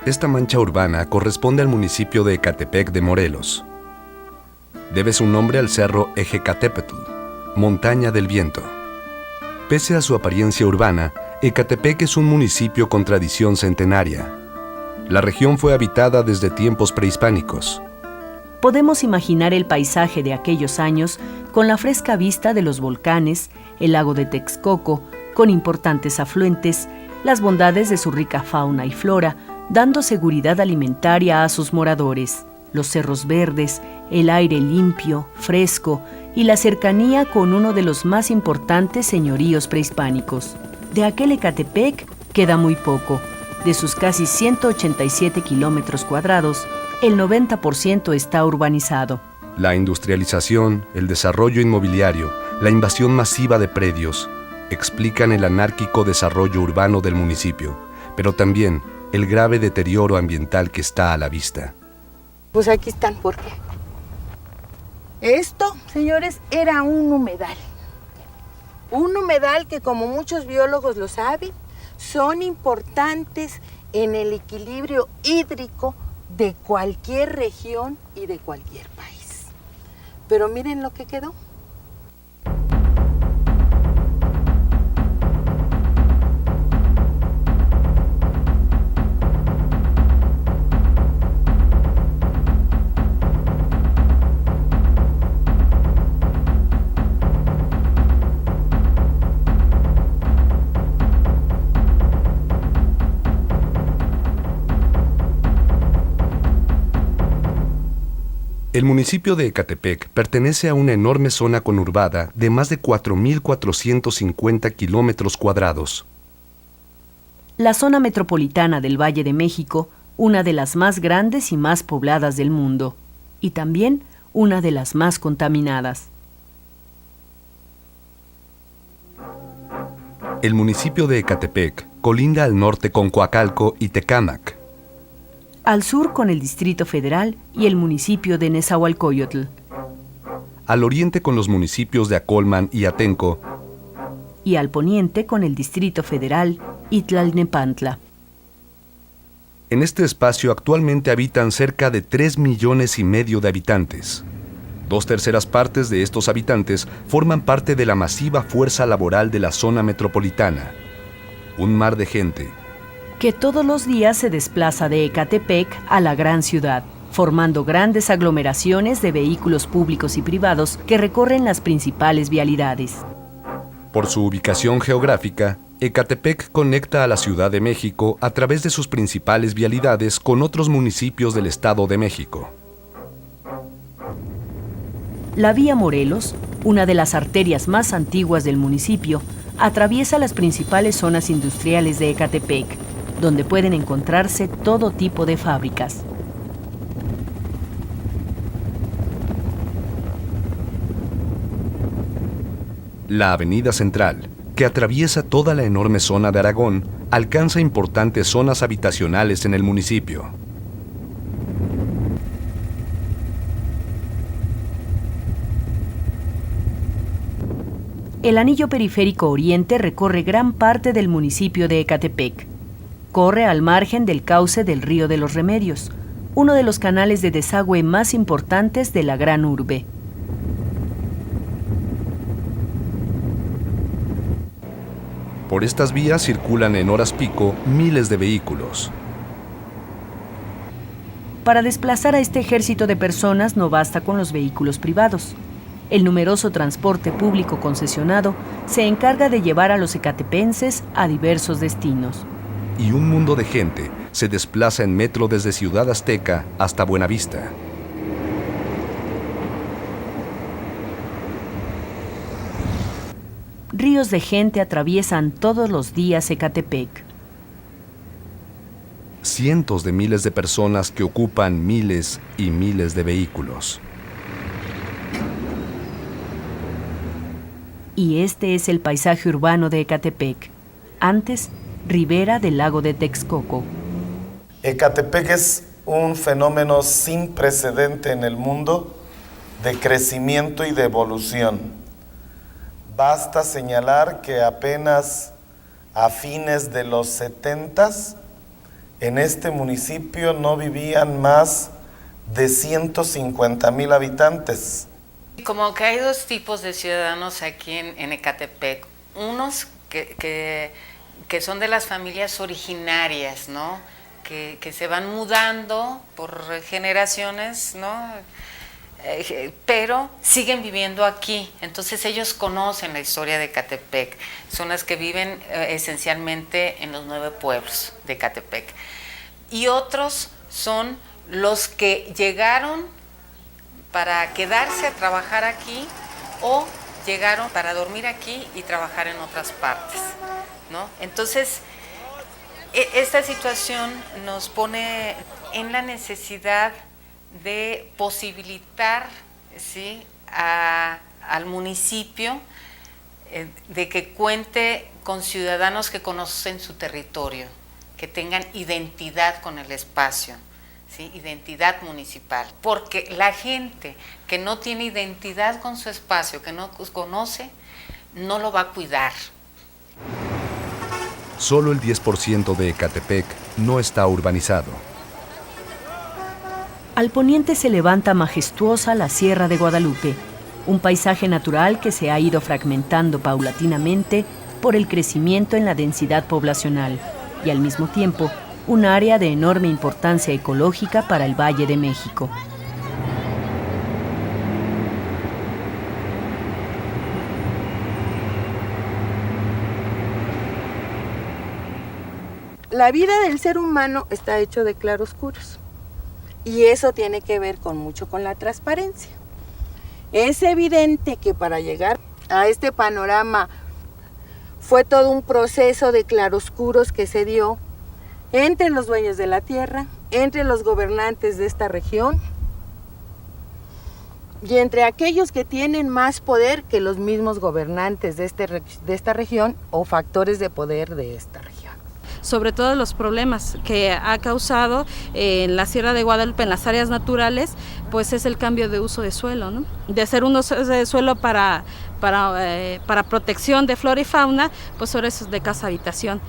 Esta mancha urbana corresponde al municipio de Ecatepec de Morelos. Debe su nombre al cerro Ejecatepetl, montaña del viento. Pese a su apariencia urbana, Ecatepec es un municipio con tradición centenaria. La región fue habitada desde tiempos prehispánicos. Podemos imaginar el paisaje de aquellos años con la fresca vista de los volcanes, el lago de Texcoco, con importantes afluentes, las bondades de su rica fauna y flora, dando seguridad alimentaria a sus moradores, los cerros verdes, el aire limpio, fresco y la cercanía con uno de los más importantes señoríos prehispánicos. De aquel Ecatepec queda muy poco. De sus casi 187 kilómetros cuadrados, el 90% está urbanizado. La industrialización, el desarrollo inmobiliario, la invasión masiva de predios, explican el anárquico desarrollo urbano del municipio, pero también el grave deterioro ambiental que está a la vista. Pues aquí están, ¿por qué? Esto, señores, era un humedal. Un humedal que, como muchos biólogos lo saben, son importantes en el equilibrio hídrico de cualquier región y de cualquier país. Pero miren lo que quedó. El municipio de Ecatepec pertenece a una enorme zona conurbada de más de 4.450 kilómetros cuadrados. La zona metropolitana del Valle de México, una de las más grandes y más pobladas del mundo, y también una de las más contaminadas. El municipio de Ecatepec colinda al norte con Coacalco y Tecámac, al sur con el Distrito Federal y el municipio de Nezahualcóyotl, al oriente con los municipios de Acolman y Atenco, y al poniente con el Distrito Federal y Tlalnepantla. En este espacio actualmente habitan cerca de 3,5 millones de habitantes. 2/3 partes de estos habitantes forman parte de la masiva fuerza laboral de la zona metropolitana. Un mar de gente que todos los días se desplaza de Ecatepec a la gran ciudad, formando grandes aglomeraciones de vehículos públicos y privados que recorren las principales vialidades. Por su ubicación geográfica, Ecatepec conecta a la Ciudad de México a través de sus principales vialidades con otros municipios del Estado de México. La Vía Morelos, una de las arterias más antiguas del municipio, atraviesa las principales zonas industriales de Ecatepec, donde pueden encontrarse todo tipo de fábricas. La Avenida Central, que atraviesa toda la enorme zona de Aragón, alcanza importantes zonas habitacionales en el municipio. El anillo periférico oriente recorre gran parte del municipio de Ecatepec. Corre al margen del cauce del Río de los Remedios, uno de los canales de desagüe más importantes de la gran urbe. Por estas vías circulan en horas pico miles de vehículos. Para desplazar a este ejército de personas no basta con los vehículos privados. El numeroso transporte público concesionado se encarga de llevar a los ecatepenses a diversos destinos. Y un mundo de gente se desplaza en metro desde Ciudad Azteca hasta Buenavista. Ríos de gente atraviesan todos los días Ecatepec. Cientos de miles de personas que ocupan miles y miles de vehículos. Y este es el paisaje urbano de Ecatepec, antes ribera del lago de Texcoco. Ecatepec es un fenómeno sin precedente en el mundo de crecimiento y de evolución. Basta señalar que apenas a fines de los 70s en este municipio no vivían más de 150,000 habitantes. Como que hay dos tipos de ciudadanos aquí en Ecatepec. Unos que son de las familias originarias, ¿no? Que se van mudando por generaciones, ¿no? Pero siguen viviendo aquí, entonces ellos conocen la historia de Ecatepec, son las que viven esencialmente en los 9 pueblos de Ecatepec. Y otros son los que llegaron para quedarse a trabajar aquí o llegaron para dormir aquí y trabajar en otras partes, ¿no? Entonces, esta situación nos pone en la necesidad de posibilitar, ¿sí?, al municipio de que cuente con ciudadanos que conocen su territorio, que tengan identidad con el espacio, ¿sí?, identidad municipal, porque la gente que no tiene identidad con su espacio, que no conoce, no lo va a cuidar. Solo el 10% de Ecatepec no está urbanizado. Al poniente se levanta majestuosa la Sierra de Guadalupe, un paisaje natural que se ha ido fragmentando paulatinamente por el crecimiento en la densidad poblacional y al mismo tiempo un área de enorme importancia ecológica para el Valle de México. La vida del ser humano está hecho de claroscuros. Y eso tiene que ver mucho con la transparencia. Es evidente que para llegar a este panorama fue todo un proceso de claroscuros que se dio entre los dueños de la tierra, entre los gobernantes de esta región y entre aquellos que tienen más poder que los mismos gobernantes de esta región o factores de poder de esta región. Sobre todo los problemas que ha causado en la Sierra de Guadalupe, en las áreas naturales, pues es el cambio de uso de suelo, ¿no? De ser un uso de suelo para protección de flora y fauna, pues ahora es de casa-habitación.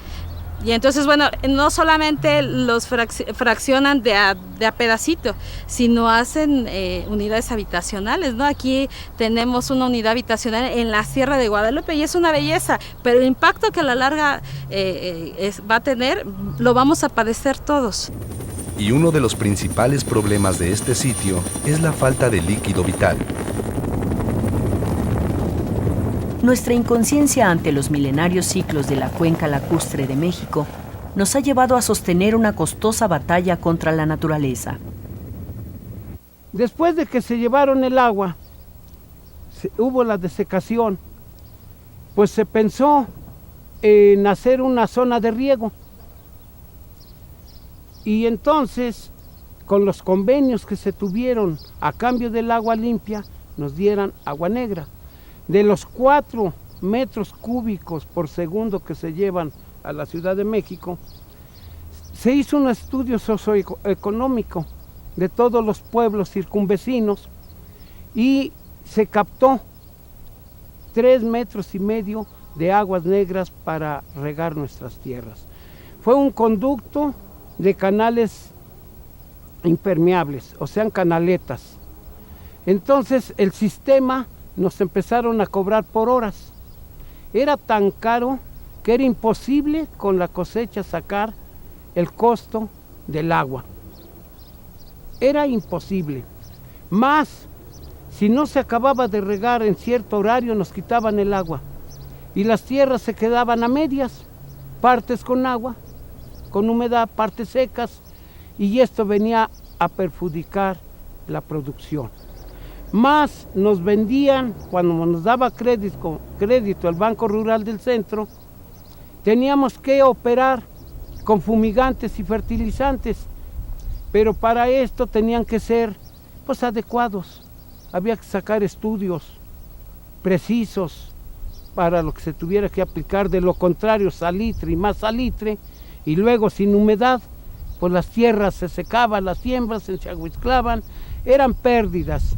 Y entonces, bueno, no solamente los fraccionan de a pedacito, sino hacen unidades habitacionales, ¿no? Aquí tenemos una unidad habitacional en la Sierra de Guadalupe y es una belleza, pero el impacto que a la larga va a tener, lo vamos a padecer todos. Y uno de los principales problemas de este sitio es la falta de líquido vital. Nuestra inconsciencia ante los milenarios ciclos de la cuenca lacustre de México nos ha llevado a sostener una costosa batalla contra la naturaleza. Después de que se llevaron el agua, hubo la desecación, pues se pensó en hacer una zona de riego. Y entonces, con los convenios que se tuvieron a cambio del agua limpia, nos dieran agua negra. De los 4 metros cúbicos por segundo que se llevan a la Ciudad de México, se hizo un estudio socioeconómico de todos los pueblos circunvecinos y se captó 3,5 metros de aguas negras para regar nuestras tierras. Fue un conducto de canales impermeables, o sea, canaletas. Entonces el sistema nos empezaron a cobrar por horas. Era tan caro que era imposible con la cosecha sacar el costo del agua. Era imposible. Más, si no se acababa de regar en cierto horario, nos quitaban el agua. Y las tierras se quedaban a medias, partes con agua, con humedad, partes secas, y esto venía a perjudicar la producción. Más nos vendían, cuando nos daba crédito el Banco Rural del Centro, teníamos que operar con fumigantes y fertilizantes, pero para esto tenían que ser pues adecuados. Había que sacar estudios precisos para lo que se tuviera que aplicar, de lo contrario salitre y más salitre, y luego sin humedad, pues las tierras se secaban, las siembras se enxahuizclaban, eran pérdidas.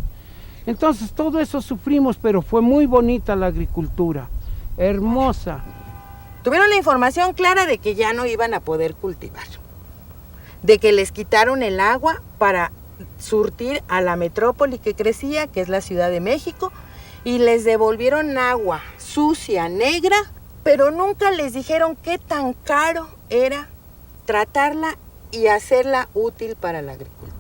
Entonces todo eso sufrimos, pero fue muy bonita la agricultura, hermosa. Tuvieron la información clara de que ya no iban a poder cultivar. de que les quitaron el agua para surtir a la metrópoli que crecía, que es la Ciudad de México, y les devolvieron agua sucia, negra, pero nunca les dijeron qué tan caro era tratarla y hacerla útil para la agricultura.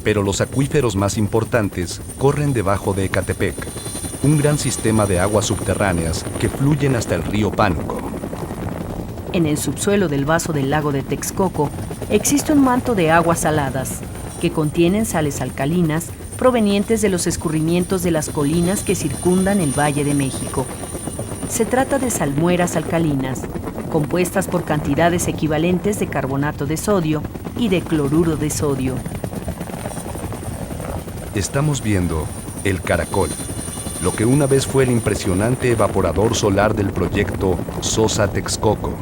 Pero los acuíferos más importantes corren debajo de Ecatepec, un gran sistema de aguas subterráneas que fluyen hasta el río Pánuco. En el subsuelo del vaso del lago de Texcoco existe un manto de aguas saladas que contienen sales alcalinas provenientes de los escurrimientos de las colinas que circundan el Valle de México. Se trata de salmueras alcalinas, compuestas por cantidades equivalentes de carbonato de sodio y de cloruro de sodio. Estamos viendo el Caracol, lo que una vez fue el impresionante evaporador solar del proyecto Sosa Texcoco,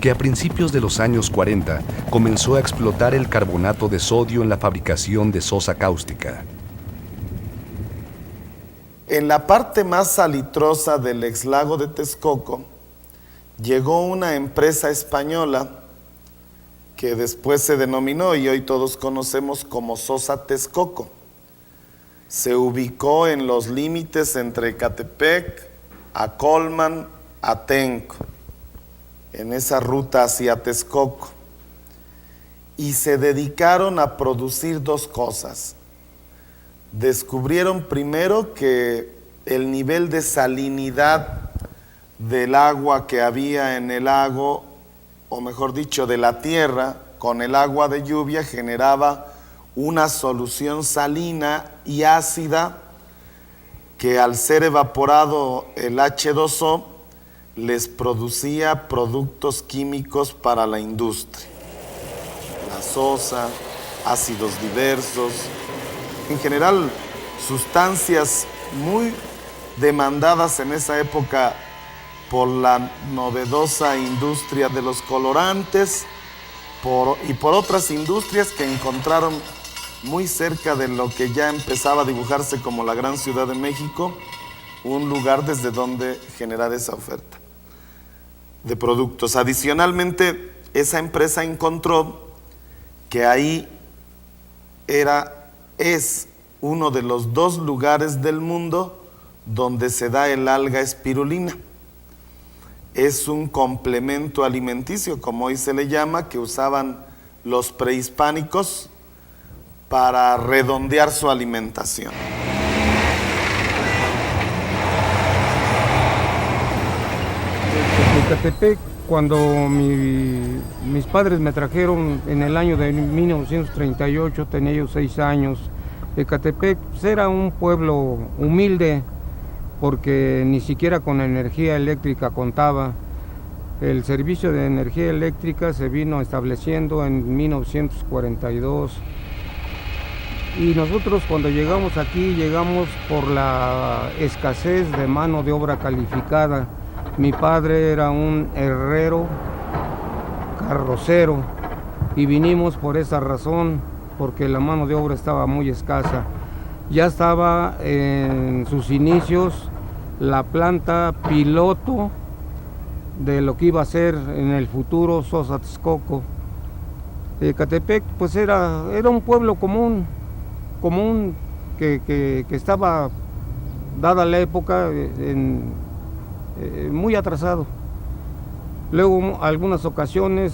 que a principios de los años 40 comenzó a explotar el carbonato de sodio en la fabricación de sosa cáustica. En la parte más salitrosa del exlago de Texcoco llegó una empresa española que después se denominó y hoy todos conocemos como Sosa Texcoco. Se ubicó en los límites entre Ecatepec, Acolman, Atenco, en esa ruta hacia Texcoco, y se dedicaron a producir dos cosas. Descubrieron primero que el nivel de salinidad del agua que había en el lago, o mejor dicho, de la tierra, con el agua de lluvia generaba una solución salina y ácida que al ser evaporado el H2O les producía productos químicos para la industria. La sosa, ácidos diversos, en general sustancias muy demandadas en esa época por la novedosa industria de los colorantes y por otras industrias que encontraron muy cerca de lo que ya empezaba a dibujarse como la gran Ciudad de México, un lugar desde donde generar esa oferta de productos. Adicionalmente, esa empresa encontró que ahí es uno de los 2 lugares del mundo donde se da el alga espirulina. Es un complemento alimenticio, como hoy se le llama, que usaban los prehispánicos para redondear su alimentación. En Ecatepec, cuando mis padres me trajeron en el año de 1938, tenía yo 6 años. Ecatepec pues, era un pueblo humilde porque ni siquiera con energía eléctrica contaba. El servicio de energía eléctrica se vino estableciendo en 1942. Y nosotros cuando llegamos aquí, llegamos por la escasez de mano de obra calificada. Mi padre era un herrero, carrocero, y vinimos por esa razón, porque la mano de obra estaba muy escasa. Ya estaba en sus inicios la planta piloto de lo que iba a ser en el futuro Sosa Texcoco. Ecatepec pues era un pueblo común que estaba, dada la época, muy atrasado. Luego, algunas ocasiones,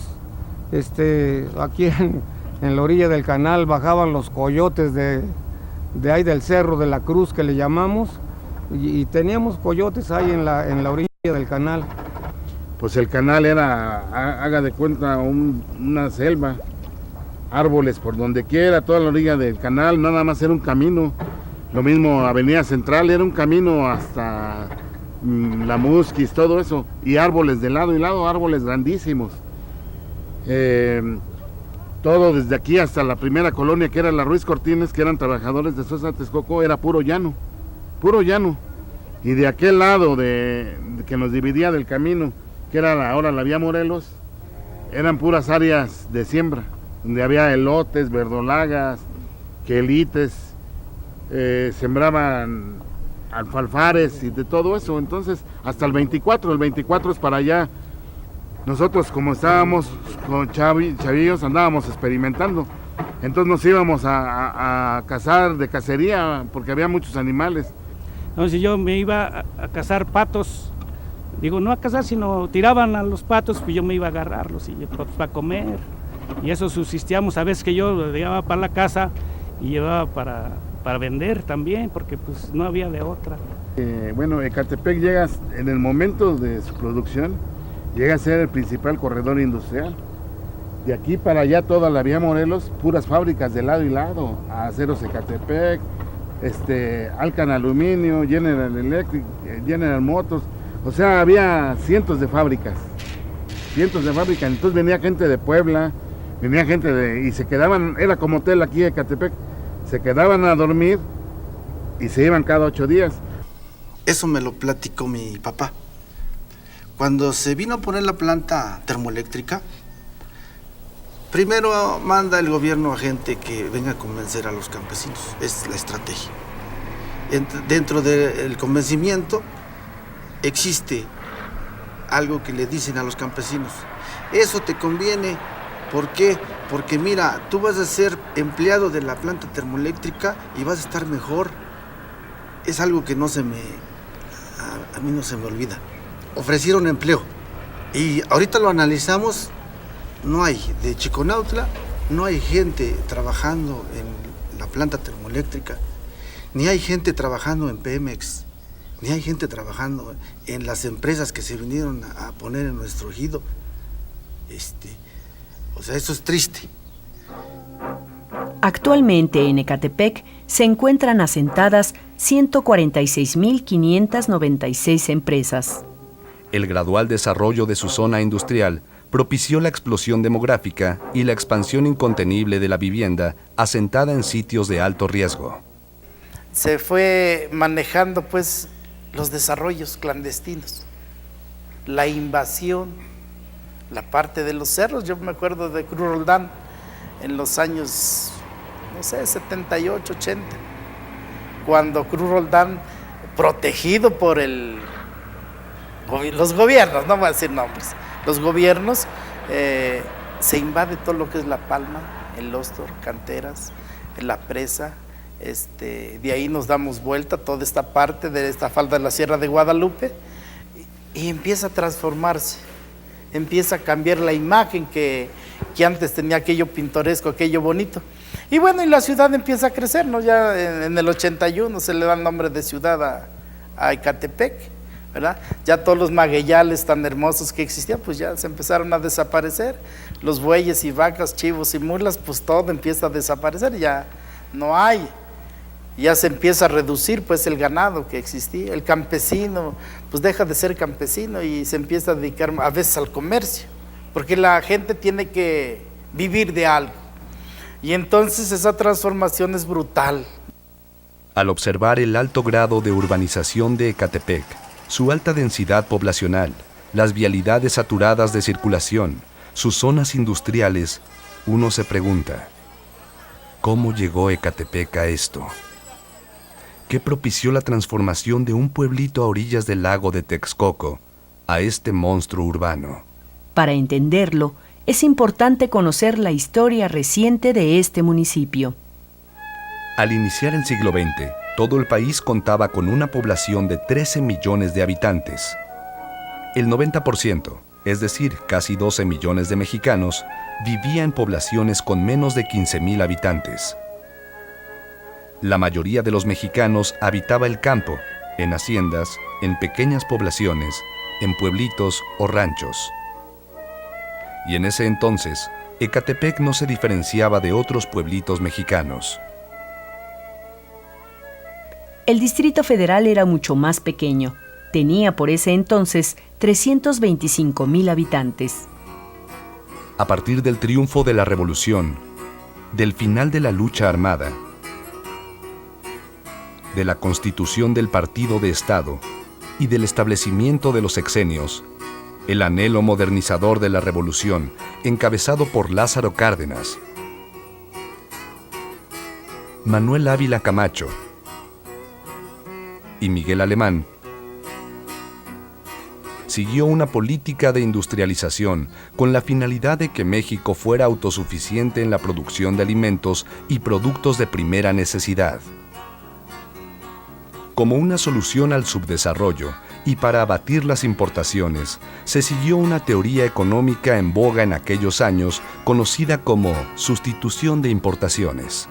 aquí en la orilla del canal bajaban los coyotes de ahí del Cerro de la Cruz, que le llamamos, y teníamos coyotes ahí en la orilla del canal. Pues el canal era, haga de cuenta, una selva. Árboles por donde quiera, toda la orilla del canal, nada más era un camino. Lo mismo Avenida Central, era un camino hasta la Musquis, todo eso, y árboles de lado y lado, árboles grandísimos. Todo desde aquí hasta la primera colonia, que era la Ruiz Cortines, que eran trabajadores de Sosa Texcoco, era puro llano. Y de aquel lado que nos dividía del camino, que era ahora la vía Morelos, eran puras áreas de siembra, donde había elotes, verdolagas, quelites, sembraban alfalfares y de todo eso. Entonces, hasta el 24 es para allá, nosotros como estábamos con chavillos andábamos experimentando. Entonces nos íbamos a cazar de cacería porque había muchos animales. Entonces yo me iba a cazar patos. Digo, no a cazar, sino tiraban a los patos, pues yo me iba a agarrarlos y pues, para comer. Y eso subsistíamos. A veces que yo lo llevaba para la casa y llevaba para vender también, porque pues no había de otra. Bueno, Ecatepec llega en el momento de su producción, llega a ser el principal corredor industrial. De aquí para allá toda la vía Morelos, puras fábricas de lado y lado, Aceros Ecatepec, Alcan Aluminio, General Electric, General Motors, o sea, había cientos de fábricas, entonces venía gente de Puebla, y se quedaban, era como hotel aquí en Ecatepec, se quedaban a dormir y se iban cada 8 días. Eso me lo platicó mi papá. Cuando se vino a poner la planta termoeléctrica, primero manda el gobierno a gente que venga a convencer a los campesinos, es la estrategia. Dentro del convencimiento existe algo que le dicen a los campesinos, eso te conviene, ¿por qué? Porque mira, tú vas a ser empleado de la planta termoeléctrica y vas a estar mejor. Es algo que a mí no se me olvida. Ofrecieron empleo y ahorita lo analizamos, no hay, de Chiconautla no hay gente trabajando en la planta termoeléctrica, ni hay gente trabajando en Pemex, ni hay gente trabajando en las empresas que se vinieron a poner en nuestro ejido. O sea, eso es triste. Actualmente en Ecatepec se encuentran asentadas 146.596 empresas. El gradual desarrollo de su zona industrial propició la explosión demográfica y la expansión incontenible de la vivienda asentada en sitios de alto riesgo. Se fue manejando pues los desarrollos clandestinos, la invasión, la parte de los cerros. Yo me acuerdo de Cruz Roldán en los años, 78, 80, cuando Cruz Roldán, protegido por los gobiernos, no voy a decir nombres, los gobiernos, se invade todo lo que es La Palma, el Óstor, Canteras, la presa. De ahí nos damos vuelta toda esta parte de esta falda de la Sierra de Guadalupe y empieza a transformarse, empieza a cambiar la imagen que antes tenía, aquello pintoresco, aquello bonito. Y bueno, y la ciudad empieza a crecer, ¿no? Ya en el 81 se le da el nombre de ciudad a Ecatepec, ¿verdad? Ya todos los magueyales tan hermosos que existían, pues ya se empezaron a desaparecer. Los bueyes y vacas, chivos y mulas, pues todo empieza a desaparecer, ya no hay. Ya se empieza a reducir pues el ganado que existía, el campesino pues deja de ser campesino y se empieza a dedicar a veces al comercio, porque la gente tiene que vivir de algo, y entonces esa transformación es brutal. Al observar el alto grado de urbanización de Ecatepec, su alta densidad poblacional, las vialidades saturadas de circulación, sus zonas industriales, uno se pregunta, ¿cómo llegó Ecatepec a esto? ¿Qué propició la transformación de un pueblito a orillas del lago de Texcoco a este monstruo urbano? Para entenderlo, es importante conocer la historia reciente de este municipio. Al iniciar el siglo XX, todo el país contaba con una población de 13 millones de habitantes. El 90%, es decir, casi 12 millones de mexicanos, vivía en poblaciones con menos de 15,000 habitantes. La mayoría de los mexicanos habitaba el campo, en haciendas, en pequeñas poblaciones, en pueblitos o ranchos. Y en ese entonces, Ecatepec no se diferenciaba de otros pueblitos mexicanos. El Distrito Federal era mucho más pequeño. Tenía por ese entonces 325,000 habitantes. A partir del triunfo de la Revolución, del final de la lucha armada, de la constitución del Partido de Estado y del establecimiento de los sexenios, el anhelo modernizador de la Revolución, encabezado por Lázaro Cárdenas, Manuel Ávila Camacho y Miguel Alemán, siguió una política de industrialización con la finalidad de que México fuera autosuficiente en la producción de alimentos y productos de primera necesidad. Como una solución al subdesarrollo y para abatir las importaciones, se siguió una teoría económica en boga en aquellos años conocida como sustitución de importaciones.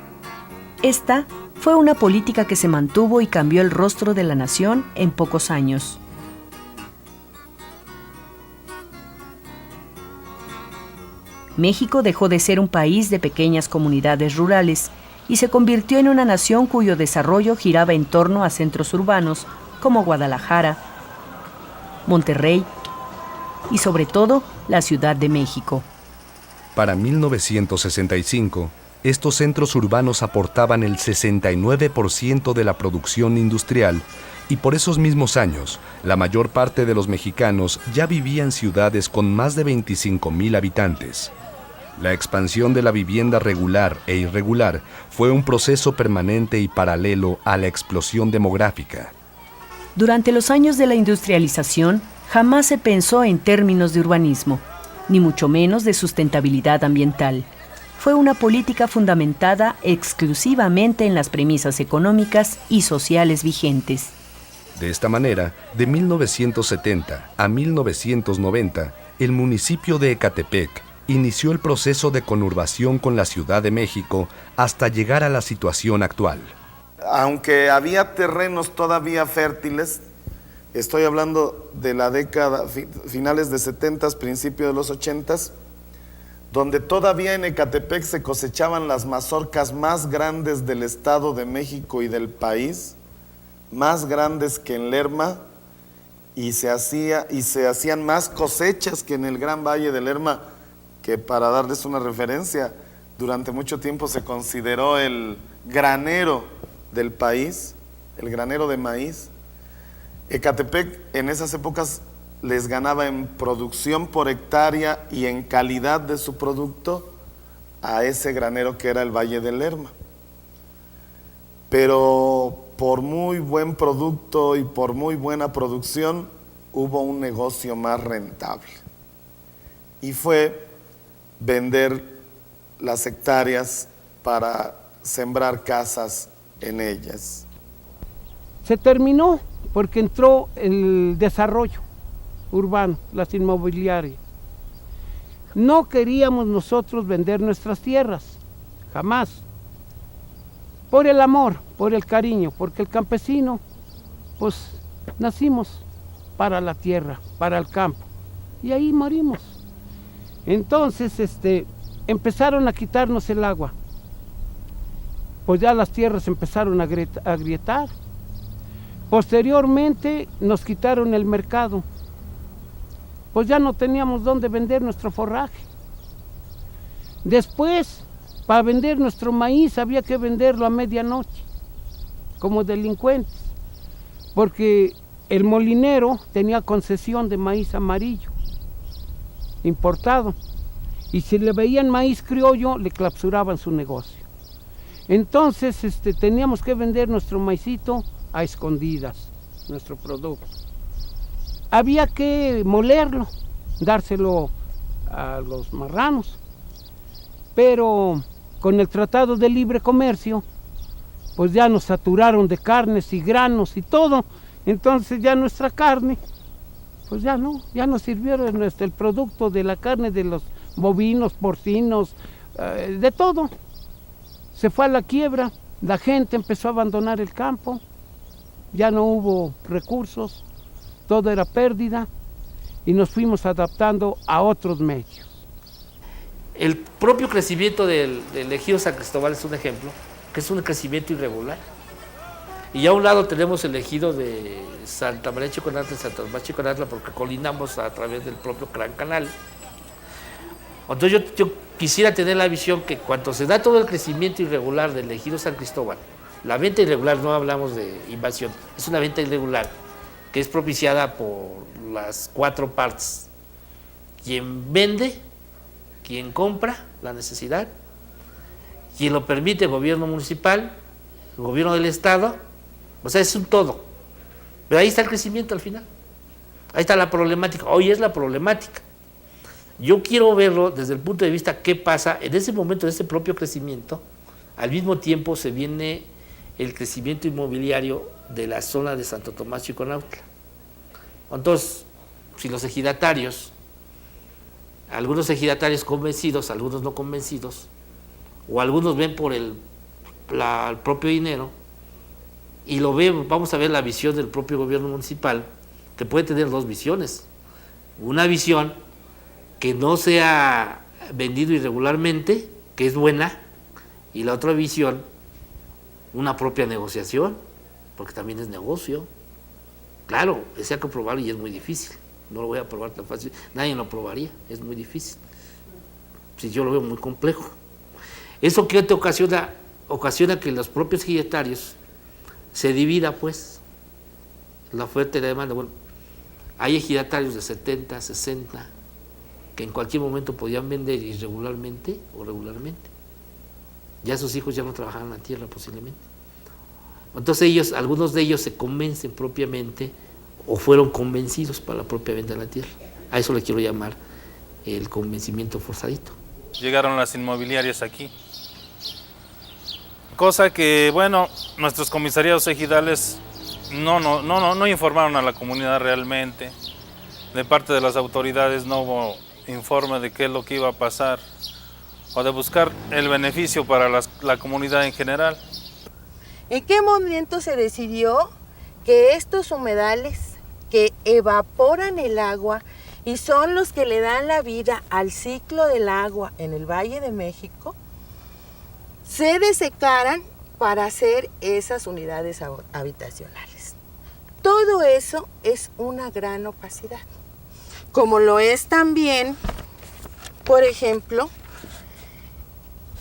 Esta fue una política que se mantuvo y cambió el rostro de la nación en pocos años. México dejó de ser un país de pequeñas comunidades rurales y se convirtió en una nación cuyo desarrollo giraba en torno a centros urbanos como Guadalajara, Monterrey y sobre todo la Ciudad de México. Para 1965, estos centros urbanos aportaban el 69% de la producción industrial y por esos mismos años, la mayor parte de los mexicanos ya vivía en ciudades con más de 25,000 habitantes. La expansión de la vivienda regular e irregular fue un proceso permanente y paralelo a la explosión demográfica. Durante los años de la industrialización, jamás se pensó en términos de urbanismo, ni mucho menos de sustentabilidad ambiental. Fue una política fundamentada exclusivamente en las premisas económicas y sociales vigentes. De esta manera, de 1970 a 1990, el municipio de Ecatepec inició el proceso de conurbación con la Ciudad de México hasta llegar a la situación actual. Aunque había terrenos todavía fértiles, estoy hablando de la década, finales de 70s, principios de los 80s, donde todavía en Ecatepec se cosechaban las mazorcas más grandes del Estado de México y del país, más grandes que en Lerma, y se hacían más cosechas que en el Gran Valle de Lerma, que para darles una referencia, durante mucho tiempo se consideró el granero del país, el granero de maíz. Ecatepec en esas épocas les ganaba en producción por hectárea y en calidad de su producto a ese granero que era el Valle de Lerma. Pero por muy buen producto y por muy buena producción, hubo un negocio más rentable. Y fue vender las hectáreas para sembrar casas en ellas. Se terminó porque entró el desarrollo urbano, las inmobiliarias. No queríamos nosotros vender nuestras tierras, jamás. Por el amor, por el cariño, porque el campesino, pues nacimos para la tierra, para el campo, y ahí morimos. Entonces, empezaron a quitarnos el agua. Pues ya las tierras empezaron a agrietar. Posteriormente nos quitaron el mercado. Pues ya no teníamos dónde vender nuestro forraje. Después, para vender nuestro maíz había que venderlo a medianoche, como delincuentes, porque el molinero tenía concesión de maíz amarillo, importado, y si le veían maíz criollo, le clausuraban su negocio. Entonces teníamos que vender nuestro maicito a escondidas, nuestro producto. Había que molerlo, dárselo a los marranos, pero con el Tratado de Libre Comercio, pues ya nos saturaron de carnes y granos y todo, entonces ya nuestra carne, pues ya no sirvieron el producto de la carne de los bovinos, porcinos, de todo. Se fue a la quiebra, la gente empezó a abandonar el campo, ya no hubo recursos, todo era pérdida y nos fuimos adaptando a otros medios. El propio crecimiento del ejido San Cristóbal es un ejemplo, que es un crecimiento irregular. Y a un lado tenemos el ejido de Santa María Chiconatla y Santa Tomás Chiconatla, porque colinamos a través del propio Gran Canal. Entonces yo quisiera tener la visión que cuando se da todo el crecimiento irregular del ejido San Cristóbal, la venta irregular, no hablamos de invasión, es una venta irregular que es propiciada por las cuatro partes. Quien vende, quien compra la necesidad, quien lo permite, el gobierno municipal, el gobierno del estado, o sea, es un todo. Pero ahí está el crecimiento al final. Ahí está la problemática, hoy es la problemática. Yo quiero verlo desde el punto de vista qué pasa en ese momento de ese propio crecimiento. Al mismo tiempo se viene el crecimiento inmobiliario de la zona de Santo Tomás Chiconautla. Entonces, si los ejidatarios, algunos ejidatarios convencidos, algunos no convencidos, o algunos ven por el propio dinero, y lo ven, vamos a ver la visión del propio gobierno municipal, que puede tener dos visiones. Una visión que no sea vendido irregularmente, que es buena, y la otra visión, una propia negociación, porque también es negocio. Claro, ese hay que probarlo y es muy difícil. No lo voy a probar tan fácil, nadie lo probaría, es muy difícil. Si yo lo veo muy complejo. ¿Eso qué te ocasiona? Ocasiona que los propios ejidatarios se divida, pues, la oferta y la demanda. Bueno, hay ejidatarios de 70, 60, que en cualquier momento podían vender irregularmente o regularmente. Ya sus hijos ya no trabajaban la tierra posiblemente. Entonces algunos de ellos se convencen propiamente o fueron convencidos para la propia venta de la tierra. A eso le quiero llamar el convencimiento forzadito. Llegaron las inmobiliarias aquí. Cosa que, bueno, nuestros comisariados ejidales no informaron a la comunidad realmente. De parte de las autoridades no hubo informe de qué es lo que iba a pasar o de buscar el beneficio para la comunidad en general. ¿En qué momento se decidió que estos humedales que evaporan el agua y son los que le dan la vida al ciclo del agua en el Valle de México, se desecaran para hacer esas unidades habitacionales? Todo eso es una gran opacidad, como lo es también, por ejemplo,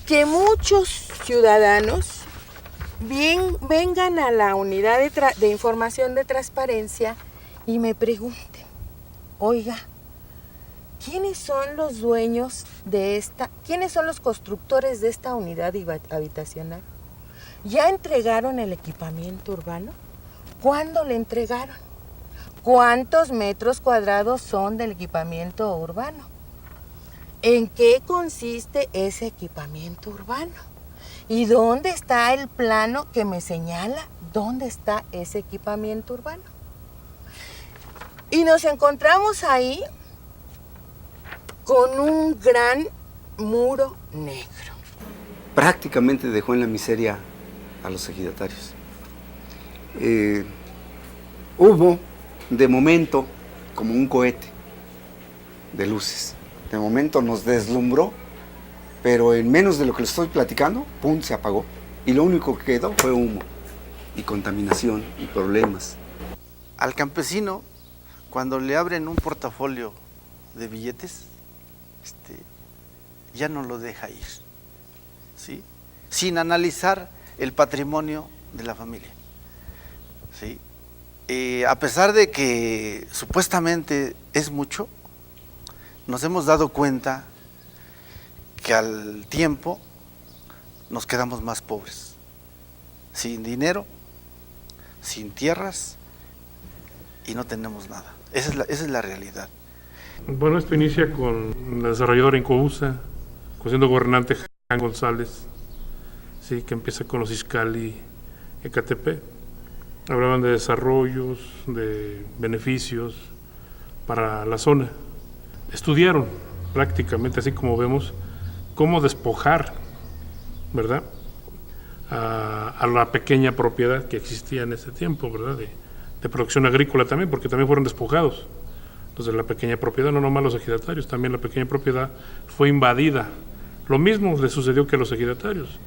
que muchos ciudadanos vengan a la unidad de información de transparencia y me pregunten, oiga, ¿quiénes son los dueños de quiénes son los constructores de esta unidad habitacional? ¿Ya entregaron el equipamiento urbano? ¿Cuándo le entregaron? ¿Cuántos metros cuadrados son del equipamiento urbano? ¿En qué consiste ese equipamiento urbano? ¿Y dónde está el plano que me señala dónde está ese equipamiento urbano? Y nos encontramos ahí con un gran muro negro. Prácticamente dejó en la miseria a los ejidatarios. Hubo, de momento, como un cohete de luces. De momento nos deslumbró, pero en menos de lo que le estoy platicando, ¡pum!, se apagó. Y lo único que quedó fue humo y contaminación y problemas. Al campesino, cuando le abren un portafolio de billetes, ya no lo deja ir, ¿sí? Sin analizar el patrimonio de la familia, ¿sí? A pesar de que supuestamente es mucho, nos hemos dado cuenta que al tiempo nos quedamos más pobres, sin dinero, sin tierras y no tenemos nada. Esa es la realidad. Bueno, esto inicia con la desarrolladora Incousa, siendo gobernante Juan González, sí, que empieza con los Izcalli Ecatepec. Hablaban de desarrollos, de beneficios para la zona. Estudiaron prácticamente, así como vemos, cómo despojar, ¿verdad?, a la pequeña propiedad que existía en ese tiempo, ¿verdad?, de producción agrícola también, porque también fueron despojados. Entonces la pequeña propiedad, no nomás los ejidatarios, también la pequeña propiedad fue invadida. Lo mismo le sucedió que a los ejidatarios.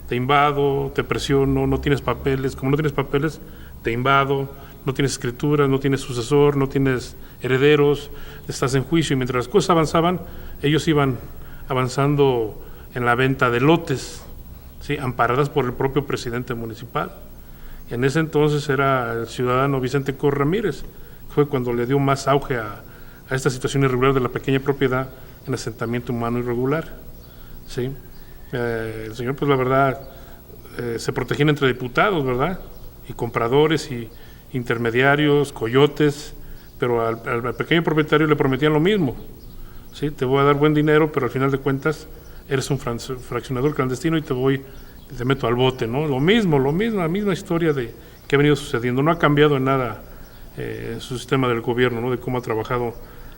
Te invado, te presiono, no tienes papeles, como no tienes papeles, te invado, no tienes escrituras, no tienes sucesor, no tienes herederos, estás en juicio, y mientras las cosas avanzaban, ellos iban avanzando en la venta de lotes, ¿sí?, amparadas por el propio presidente municipal. En ese entonces era el ciudadano Vicente Cor Ramírez, fue cuando le dio más auge a esta situación irregular de la pequeña propiedad en asentamiento humano irregular, ¿sí? El señor, pues la verdad, se protegían entre diputados, ¿verdad?, y compradores y intermediarios, coyotes, pero al pequeño propietario le prometían lo mismo. ¿Sí? Te voy a dar buen dinero, pero al final de cuentas eres un fraccionador clandestino y te meto al bote, ¿no? Lo mismo, la misma historia que ha venido sucediendo. No ha cambiado en nada su sistema del gobierno, ¿no? De cómo ha trabajado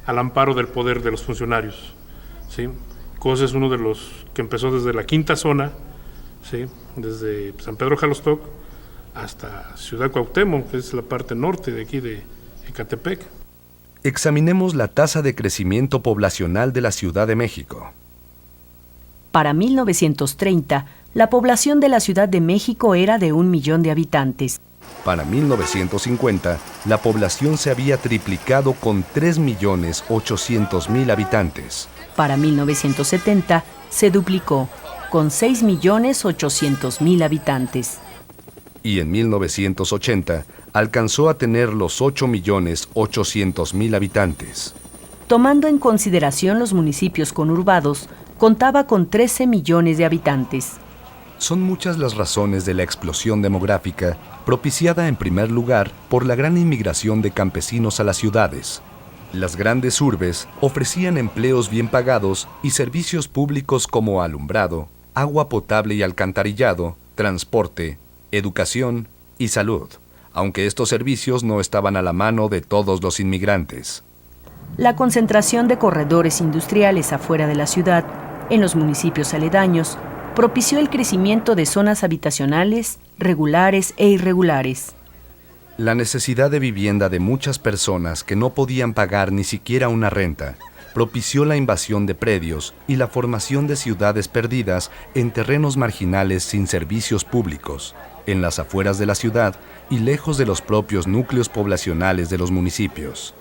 al amparo del poder de los funcionarios, ¿sí? Cosa es uno de los que empezó desde la quinta zona, ¿sí? Desde San Pedro Jalostoc hasta Ciudad Cuauhtémoc, que es la parte norte de aquí de Ecatepec. Examinemos la tasa de crecimiento poblacional de la Ciudad de México. Para 1930, la población de la Ciudad de México era de 1 millón de habitantes. Para 1950, la población se había triplicado con 3.800.000 habitantes. Para 1970, se duplicó, con 6.800.000 habitantes. Y en 1980, alcanzó a tener los 8.800.000 habitantes. Tomando en consideración los municipios conurbados, contaba con 13 millones de habitantes. Son muchas las razones de la explosión demográfica, propiciada en primer lugar por la gran inmigración de campesinos a las ciudades. Las grandes urbes ofrecían empleos bien pagados y servicios públicos como alumbrado, agua potable y alcantarillado, transporte, educación y salud, aunque estos servicios no estaban a la mano de todos los inmigrantes. La concentración de corredores industriales afuera de la ciudad, en los municipios aledaños, propició el crecimiento de zonas habitacionales, regulares e irregulares. La necesidad de vivienda de muchas personas que no podían pagar ni siquiera una renta propició la invasión de predios y la formación de ciudades perdidas en terrenos marginales sin servicios públicos, en las afueras de la ciudad y lejos de los propios núcleos poblacionales de los municipios.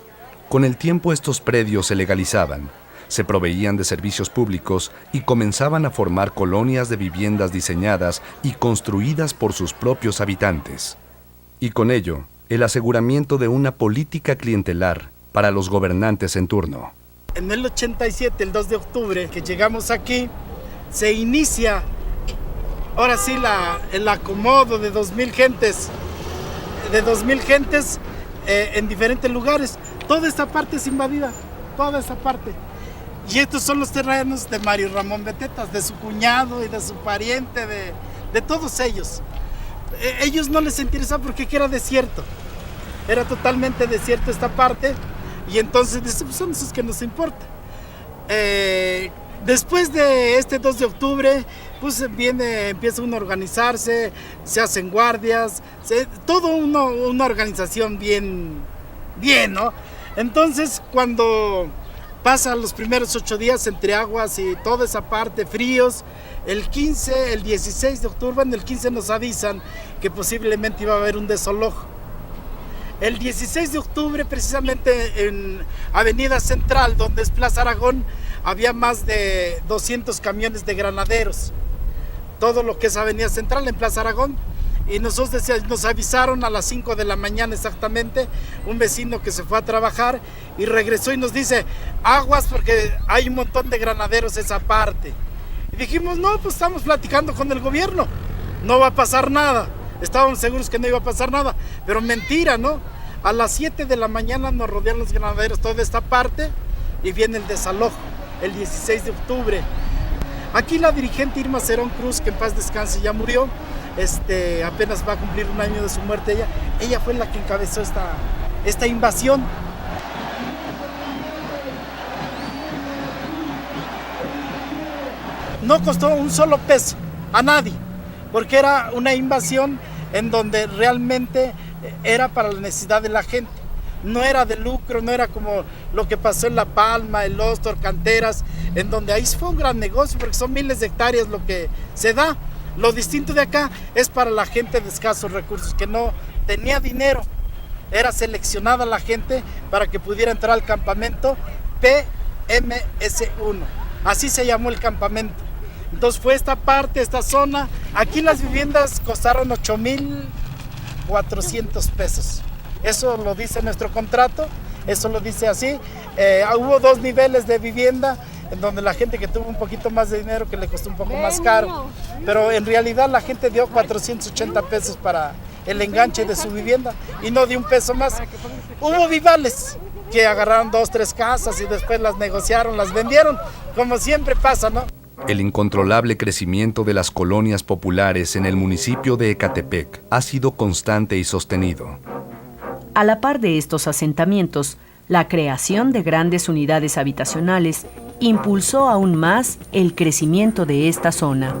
Con el tiempo estos predios se legalizaban, se proveían de servicios públicos y comenzaban a formar colonias de viviendas diseñadas y construidas por sus propios habitantes. Y con ello, el aseguramiento de una política clientelar para los gobernantes en turno. En el 87, el 2 de octubre, que llegamos aquí, se inicia, ahora sí, el acomodo de 2,000 gentes, en diferentes lugares. Toda esta parte es invadida, toda esta parte. Y estos son los terrenos de Mario Ramón Betetas, de su cuñado y de su pariente, de todos ellos. Ellos no les interesaba porque era desierto. Era totalmente desierto esta parte. Y entonces pues son esos que nos importa. Después de este 2 de octubre, pues empieza uno a organizarse, se hacen guardias, todo una organización bien, ¿no? Entonces, cuando pasan los primeros 8 días entre aguas y toda esa parte, fríos, el 16 de octubre, en el 15 nos avisan que posiblemente iba a haber un desalojo. El 16 de octubre, precisamente en Avenida Central, donde es Plaza Aragón, había más de 200 camiones de granaderos. Todo lo que es Avenida Central en Plaza Aragón. Y nos avisaron a las 5 de la mañana exactamente, un vecino que se fue a trabajar y regresó y nos dice, aguas porque hay un montón de granaderos esa parte. Y dijimos, no, pues estamos platicando con el gobierno, no va a pasar nada. Estábamos seguros que no iba a pasar nada, pero mentira, ¿no? A las 7 de la mañana nos rodean los granaderos toda esta parte y viene el desalojo, el 16 de octubre. Aquí la dirigente Irma Cerón Cruz, que en paz descanse, ya murió, apenas va a cumplir 1 año de su muerte ella fue la que encabezó esta invasión. No costó un solo peso a nadie, porque era una invasión en donde realmente era para la necesidad de la gente. No era de lucro, no era como lo que pasó en La Palma, en Lostor, Canteras, en donde ahí fue un gran negocio porque son miles de hectáreas lo que se da. Lo distinto de acá es para la gente de escasos recursos, que no tenía dinero. Era seleccionada la gente para que pudiera entrar al campamento PMS1. Así se llamó el campamento. Entonces fue esta parte, esta zona. Aquí las viviendas costaron 8,400 pesos. Eso lo dice nuestro contrato, eso lo dice así. Hubo 2 niveles de vivienda, en donde la gente que tuvo un poquito más de dinero, que le costó un poco más caro. Pero en realidad la gente dio 480 pesos para el enganche de su vivienda y no de un peso más. Hubo vivales que agarraron 2, 3 casas y después las negociaron, las vendieron, como siempre pasa, ¿no? El incontrolable crecimiento de las colonias populares en el municipio de Ecatepec ha sido constante y sostenido. A la par de estos asentamientos, la creación de grandes unidades habitacionales impulsó aún más el crecimiento de esta zona.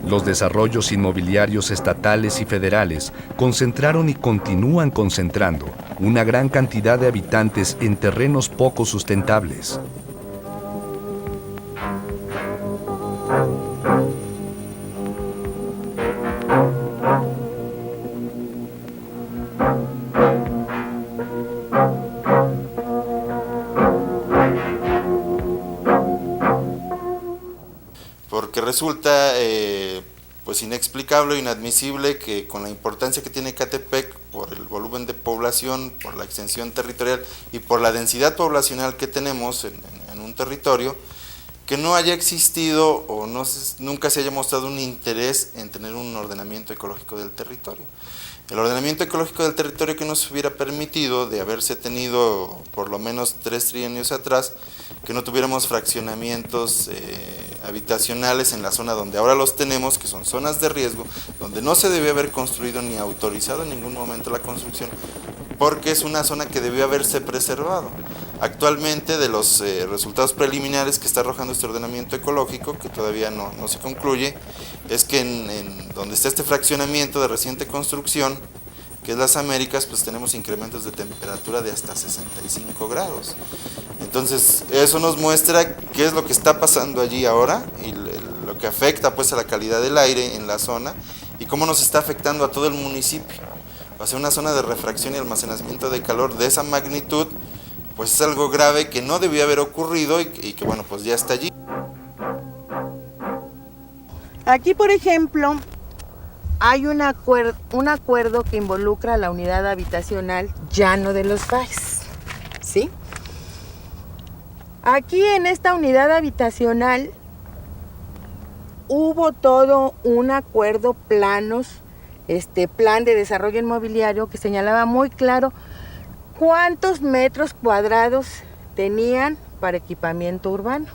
Los desarrollos inmobiliarios estatales y federales concentraron y continúan concentrando una gran cantidad de habitantes en terrenos poco sustentables. Porque resulta pues inexplicable e inadmisible que con la importancia que tiene Ecatepec por el volumen de población, por la extensión territorial y por la densidad poblacional que tenemos en un territorio, que no haya existido o nunca se haya mostrado un interés en tener un ordenamiento ecológico del territorio. El ordenamiento ecológico del territorio que nos hubiera permitido de haberse tenido por lo menos 3 trienios atrás, que no tuviéramos fraccionamientos habitacionales en la zona donde ahora los tenemos, que son zonas de riesgo, donde no se debió haber construido ni autorizado en ningún momento la construcción, porque es una zona que debió haberse preservado. Actualmente, de los resultados preliminares que está arrojando este ordenamiento ecológico, que todavía no se concluye, es que en donde está este fraccionamiento de reciente construcción, que es las Américas, pues tenemos incrementos de temperatura de hasta 65 grados. Entonces, eso nos muestra qué es lo que está pasando allí ahora y lo que afecta pues a la calidad del aire en la zona y cómo nos está afectando a todo el municipio. Va a ser una zona de refracción y almacenamiento de calor de esa magnitud, pues es algo grave que no debió haber ocurrido y que bueno, pues ya está allí. Aquí, por ejemplo, hay un acuerdo que involucra a la unidad habitacional Llano de los Valles, ¿sí? Aquí en esta unidad habitacional hubo todo un acuerdo, plan de desarrollo inmobiliario que señalaba muy claro cuántos metros cuadrados tenían para equipamiento urbano.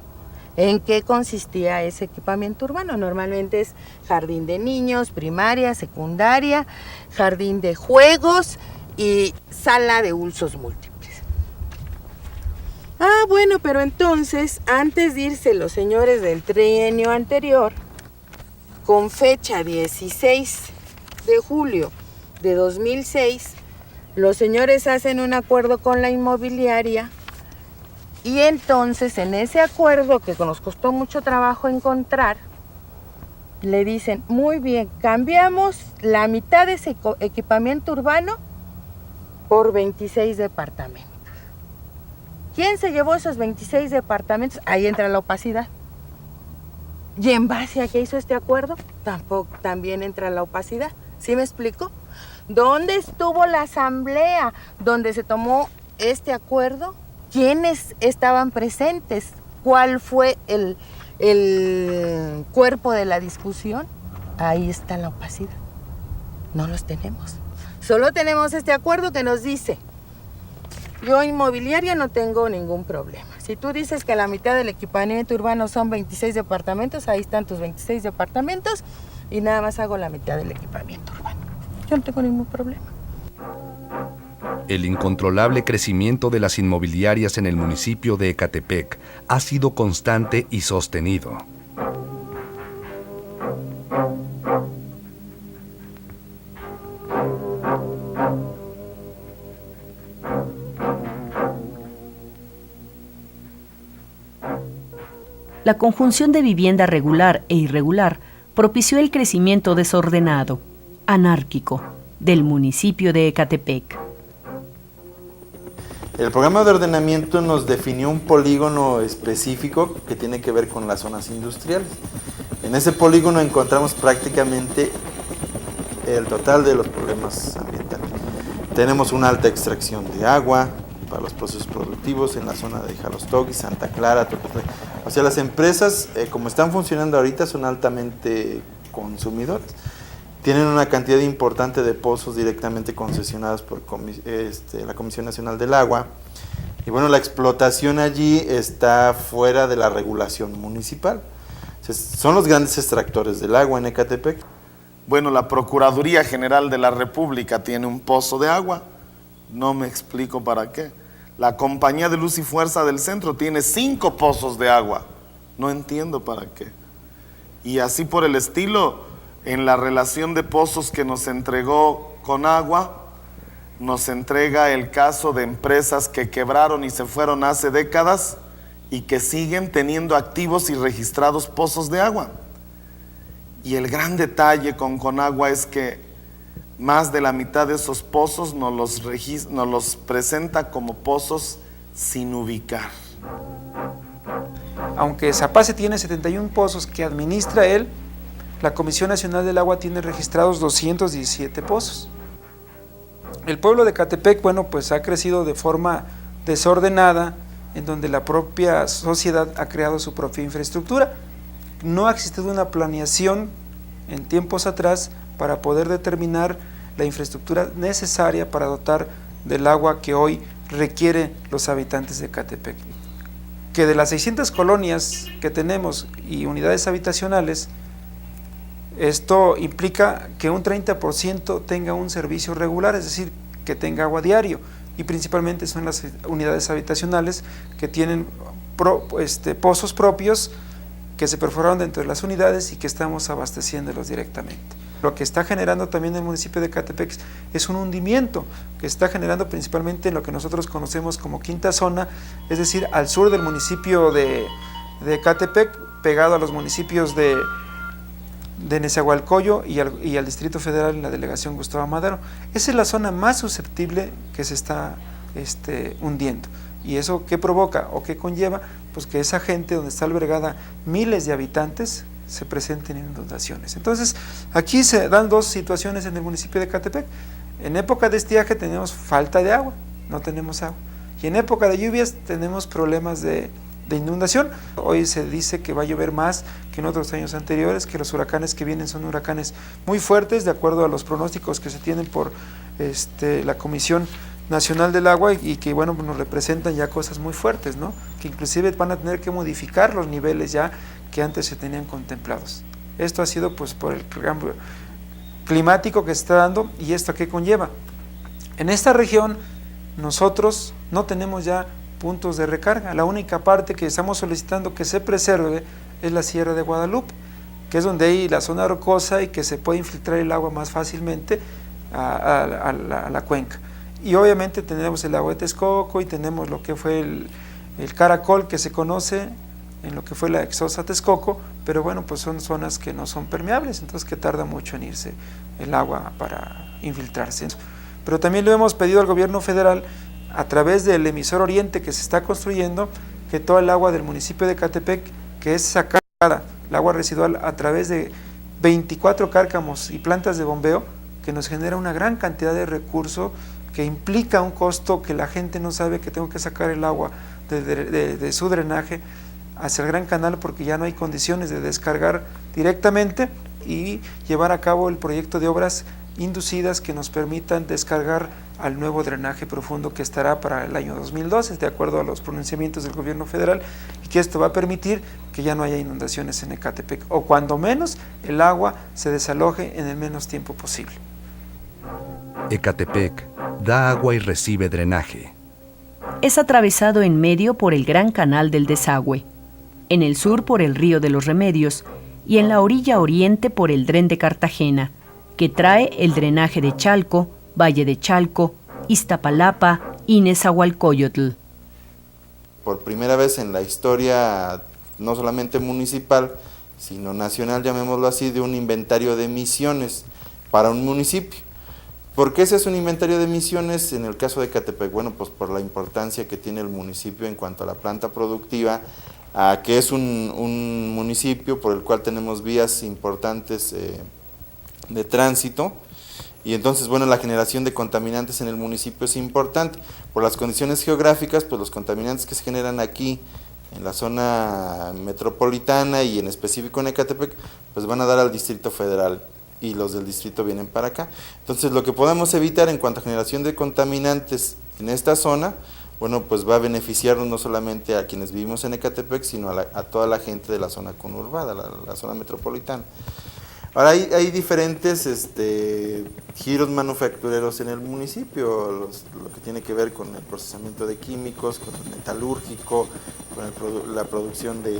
¿En qué consistía ese equipamiento urbano? Normalmente es jardín de niños, primaria, secundaria, jardín de juegos y sala de usos múltiples. Ah, bueno, pero entonces, antes de irse los señores del trienio anterior, con fecha 16 de julio de 2006, los señores hacen un acuerdo con la inmobiliaria y entonces en ese acuerdo, que nos costó mucho trabajo encontrar, le dicen, muy bien, cambiamos la mitad de ese equipamiento urbano por 26 departamentos. ¿Quién se llevó esos 26 departamentos? Ahí entra la opacidad. ¿Y en base a qué hizo este acuerdo? También entra la opacidad. ¿Sí me explico? ¿Dónde estuvo la asamblea donde se tomó este acuerdo? ¿Quiénes estaban presentes? ¿Cuál fue el cuerpo de la discusión? Ahí está la opacidad. No los tenemos. Solo tenemos este acuerdo que nos dice: yo inmobiliaria no tengo ningún problema. Si tú dices que la mitad del equipamiento urbano son 26 departamentos, ahí están tus 26 departamentos y nada más hago la mitad del equipamiento urbano. Yo no tengo ningún problema. El incontrolable crecimiento de las inmobiliarias en el municipio de Ecatepec ha sido constante y sostenido. La conjunción de vivienda regular e irregular propició el crecimiento desordenado, anárquico, del municipio de Ecatepec. El programa de ordenamiento nos definió un polígono específico que tiene que ver con las zonas industriales. En ese polígono encontramos prácticamente el total de los problemas ambientales. Tenemos una alta extracción de agua, para los procesos productivos en la zona de Jalostogui, Santa Clara, Tocotla. O sea, las empresas, como están funcionando ahorita, son altamente consumidores. Tienen una cantidad importante de pozos directamente concesionados por la Comisión Nacional del Agua. Y bueno, la explotación allí está fuera de la regulación municipal. O sea, son los grandes extractores del agua en Ecatepec. Bueno, la Procuraduría General de la República tiene un pozo de agua. No me explico para qué. La Compañía de Luz y Fuerza del Centro tiene 5 pozos de agua. No entiendo para qué. Y así por el estilo, en la relación de pozos que nos entregó Conagua, nos entrega el caso de empresas que quebraron y se fueron hace décadas y que siguen teniendo activos y registrados pozos de agua. Y el gran detalle con Conagua es que más de la mitad de esos pozos nos los presenta como pozos sin ubicar. Aunque Zapase tiene 71 pozos que administra él, la Comisión Nacional del Agua tiene registrados 217 pozos. El pueblo de Ecatepec, bueno, pues ha crecido de forma desordenada, en donde la propia sociedad ha creado su propia infraestructura. No ha existido una planeación en tiempos atrás para poder determinar la infraestructura necesaria para dotar del agua que hoy requieren los habitantes de Ecatepec. Que de las 600 colonias que tenemos y unidades habitacionales, esto implica que un 30% tenga un servicio regular, es decir, que tenga agua diario, y principalmente son las unidades habitacionales que tienen pozos propios que se perforaron dentro de las unidades y que estamos abasteciéndolos directamente. Lo que está generando también el municipio de Ecatepec es un hundimiento que está generando principalmente en lo que nosotros conocemos como quinta zona, es decir, al sur del municipio de Ecatepec, pegado a los municipios de Nezahualcóyotl y al Distrito Federal en la delegación Gustavo Amadero. Esa es la zona más susceptible que se está hundiendo. ¿Y eso qué provoca o qué conlleva? Pues que esa gente donde está albergada miles de habitantes se presenten inundaciones. Entonces, aquí se dan dos situaciones en el municipio de Ecatepec. En época de estiaje tenemos falta de agua, no tenemos agua. Y en época de lluvias tenemos problemas de inundación. Hoy se dice que va a llover más que en otros años anteriores, que los huracanes que vienen son huracanes muy fuertes, de acuerdo a los pronósticos que se tienen por la Comisión Nacional del Agua, y que bueno, nos representan ya cosas muy fuertes, ¿no? Que inclusive van a tener que modificar los niveles ya que antes se tenían contemplados. Esto ha sido pues por el cambio climático que se está dando. ¿Y esto qué conlleva? En esta región nosotros no tenemos ya puntos de recarga. La única parte que estamos solicitando que se preserve es la Sierra de Guadalupe, que es donde hay la zona rocosa y que se puede infiltrar el agua más fácilmente a la cuenca. Y obviamente tenemos el agua de Texcoco y tenemos lo que fue el caracol que se conoce en lo que fue la Exosa Texcoco, pero bueno, pues son zonas que no son permeables, entonces que tarda mucho en irse el agua para infiltrarse. Pero también le hemos pedido al gobierno federal, a través del emisor Oriente que se está construyendo, que toda el agua del municipio de Ecatepec, que es sacada, el agua residual, a través de 24 cárcamos y plantas de bombeo, que nos genera una gran cantidad de recursos, que implica un costo que la gente no sabe, que tengo que sacar el agua de su drenaje hacia el Gran Canal porque ya no hay condiciones de descargar directamente, y llevar a cabo el proyecto de obras inducidas que nos permitan descargar al nuevo drenaje profundo que estará para el año 2012, de acuerdo a los pronunciamientos del gobierno federal, y que esto va a permitir que ya no haya inundaciones en Ecatepec, o cuando menos el agua se desaloje en el menos tiempo posible. Ecatepec da agua y recibe drenaje. Es atravesado en medio por el Gran Canal del Desagüe, en el sur por el Río de los Remedios y en la orilla oriente por el Dren de Cartagena, que trae el drenaje de Chalco, Valle de Chalco, Iztapalapa y Nezahualcóyotl. Por primera vez en la historia, no solamente municipal, sino nacional, llamémoslo así, de un inventario de emisiones para un municipio. ¿Por qué ese es un inventario de emisiones en el caso de Ecatepec? Bueno, pues por la importancia que tiene el municipio en cuanto a la planta productiva, que es un municipio por el cual tenemos vías importantes de tránsito, Y entonces, bueno, la generación de contaminantes en el municipio es importante. Por las condiciones geográficas, pues los contaminantes que se generan aquí en la zona metropolitana y en específico en Ecatepec, pues van a dar al Distrito Federal y los del distrito vienen para acá. Entonces, lo que podemos evitar en cuanto a generación de contaminantes en esta zona, bueno, pues va a beneficiarnos no solamente a quienes vivimos en Ecatepec, sino a toda la gente de la zona conurbada, la zona metropolitana. Ahora hay diferentes giros manufactureros en el municipio, lo que tiene que ver con el procesamiento de químicos, con el metalúrgico, con la producción de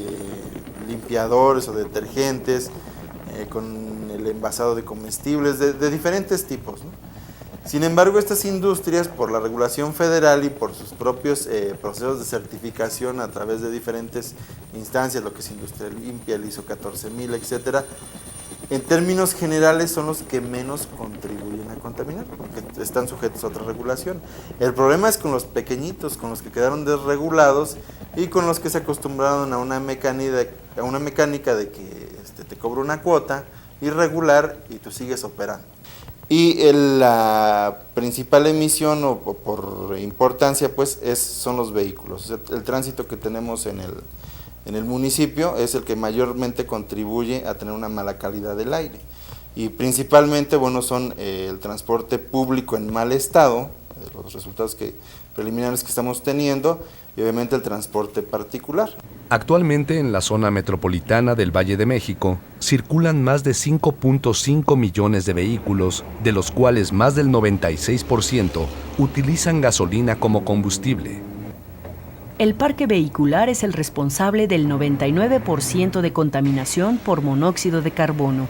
limpiadores o detergentes, con el envasado de comestibles, de diferentes tipos, ¿no? Sin embargo, estas industrias, por la regulación federal y por sus propios procesos de certificación a través de diferentes instancias, lo que es Industria Limpia, el ISO 14000, etcétera, en términos generales son los que menos contribuyen a contaminar, porque están sujetos a otra regulación. El problema es con los pequeñitos, con los que quedaron desregulados y con los que se acostumbraron a una mecánica de que te cobra una cuota irregular y tú sigues operando. Y la principal emisión o por importancia pues son los vehículos. El tránsito que tenemos en el municipio es el que mayormente contribuye a tener una mala calidad del aire. Y principalmente, bueno, son el transporte público en mal estado, los resultados preliminares que estamos teniendo, y obviamente el transporte particular. Actualmente en la zona metropolitana del Valle de México circulan más de 5.5 millones de vehículos, de los cuales más del 96% utilizan gasolina como combustible. El parque vehicular es el responsable del 99% de contaminación por monóxido de carbono,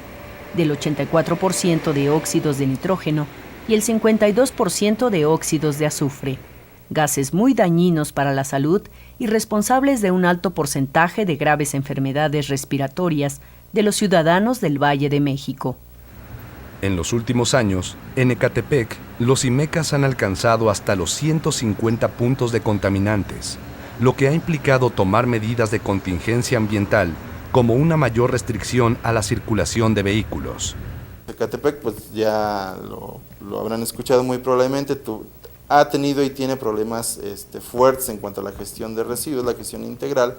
del 84% de óxidos de nitrógeno y el 52% de óxidos de azufre, gases muy dañinos para la salud y responsables de un alto porcentaje de graves enfermedades respiratorias de los ciudadanos del Valle de México. En los últimos años, en Ecatepec, los IMECAS han alcanzado hasta los 150 puntos de contaminantes, lo que ha implicado tomar medidas de contingencia ambiental, como una mayor restricción a la circulación de vehículos. Ecatepec, pues ya lo habrán escuchado muy probablemente, ha tenido y tiene problemas fuertes en cuanto a la gestión de residuos, la gestión integral.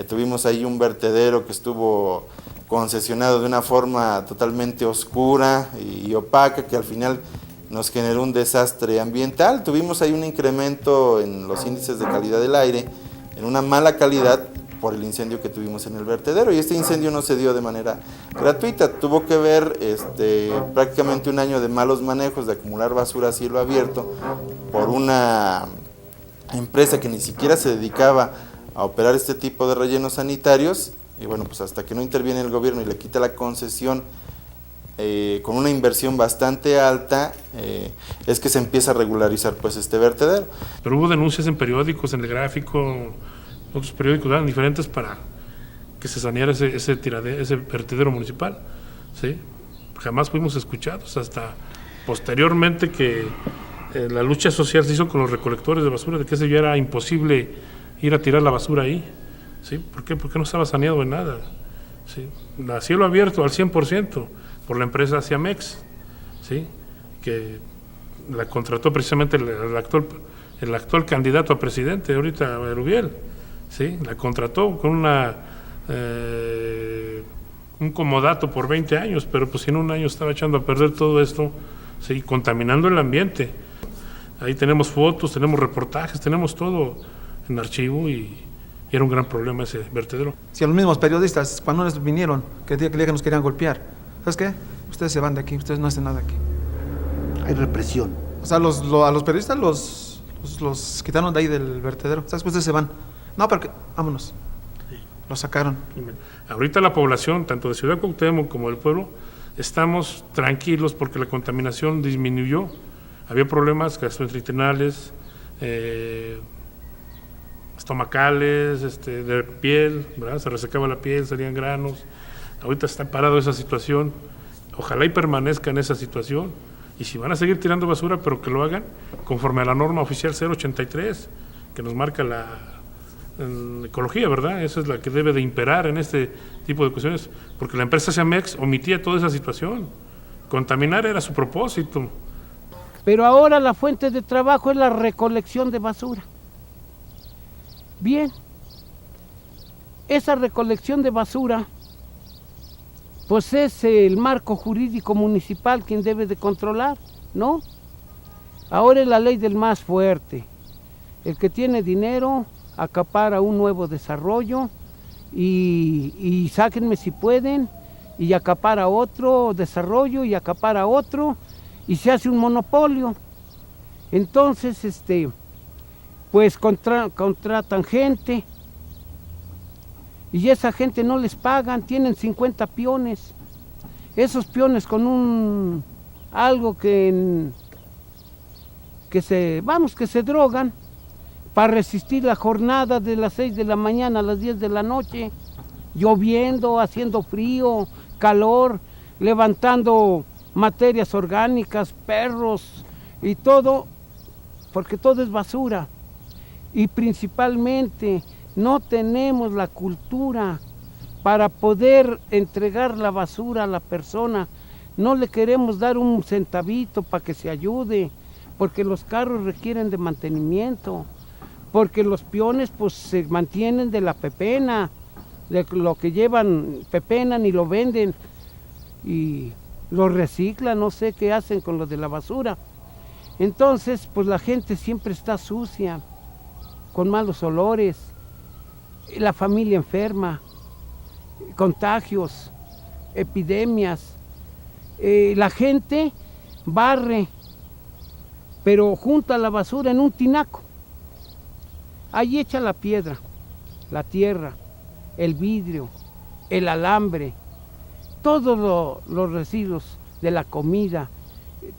Tuvimos ahí un vertedero que estuvo concesionado de una forma totalmente oscura y opaca, que al final nos generó un desastre ambiental. Tuvimos ahí un incremento en los índices de calidad del aire, en una mala calidad por el incendio que tuvimos en el vertedero, y este incendio no se dio de manera gratuita, tuvo que ver prácticamente un año de malos manejos, de acumular basura a cielo abierto por una empresa que ni siquiera se dedicaba a operar este tipo de rellenos sanitarios, y bueno, pues hasta que no interviene el gobierno y le quita la concesión con una inversión bastante alta, es que se empieza a regularizar pues este vertedero. Pero hubo denuncias en periódicos, en el Gráfico, otros periódicos eran diferentes para que se saneara ese vertedero municipal, ¿sí? Jamás fuimos escuchados, hasta posteriormente que la lucha social se hizo con los recolectores de basura, de que ya era imposible ir a tirar la basura ahí, ¿sí? ¿Por qué? Porque no estaba saneado en nada, ¿sí? A cielo abierto al 100% por la empresa Ciamex, ¿sí? Que la contrató precisamente el actual candidato a presidente, ahorita Rubiel, ¿sí? La contrató con un comodato por 20 años, pero pues en un año estaba echando a perder todo esto, ¿sí? Contaminando el ambiente. Ahí tenemos fotos, tenemos reportajes, tenemos todo en archivo, y era un gran problema ese vertedero. Si a los mismos periodistas, cuando nos vinieron, que el día que nos querían golpear, ¿sabes qué? Ustedes se van de aquí, ustedes no hacen nada aquí. Hay represión. O sea, a los periodistas los quitaron de ahí del vertedero. ¿Sabes qué? Ustedes se van. No, pero vámonos. Sí. Los sacaron. Ahorita la población, tanto de Ciudad Cuauhtémoc como del pueblo, estamos tranquilos porque la contaminación disminuyó. Había problemas gastrointestinales, estomacales, de piel, ¿verdad? Se resecaba la piel, salían granos. Ahorita está parado esa situación. Ojalá y permanezca en esa situación. Y si van a seguir tirando basura, pero que lo hagan conforme a la norma oficial 083, que nos marca la ecología, ¿verdad? Esa es la que debe de imperar en este tipo de cuestiones, porque la empresa Ciamex omitía toda esa situación, Contaminar era su propósito. Pero ahora la fuente de trabajo es la recolección de basura. Bien, esa recolección de basura, pues es el marco jurídico municipal quien debe de controlar, ¿no? Ahora es la ley del más fuerte. El que tiene dinero acapara un nuevo desarrollo y sáquenme si pueden, y acapara otro desarrollo y acapara otro, y se hace un monopolio. Entonces, pues contratan gente, y esa gente no les pagan, tienen 50 peones. Esos peones con algo que se drogan para resistir la jornada de las 6 de la mañana a las 10 de la noche, lloviendo, haciendo frío, calor, levantando materias orgánicas, perros y todo, porque todo es basura. Y principalmente no tenemos la cultura para poder entregar la basura a la persona. No le queremos dar un centavito para que se ayude, porque los carros requieren de mantenimiento, porque los peones pues se mantienen de la pepena, de lo que llevan pepenan y lo venden y lo reciclan, no sé qué hacen con lo de la basura. Entonces pues la gente siempre está sucia, con malos olores, la familia enferma, contagios, epidemias. La gente barre, pero junta la basura en un tinaco. Ahí echa la piedra, la tierra, el vidrio, el alambre, todos los residuos de la comida,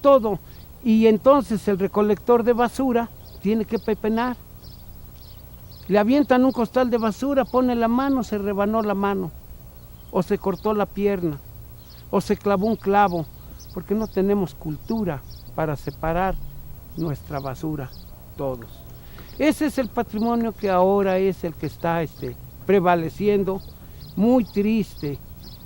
todo. Y entonces el recolector de basura tiene que pepenar. Le avientan un costal de basura, pone la mano, se rebanó la mano, o se cortó la pierna, o se clavó un clavo, porque no tenemos cultura para separar nuestra basura, todos. Ese es el patrimonio que ahora es el que está prevaleciendo, muy triste.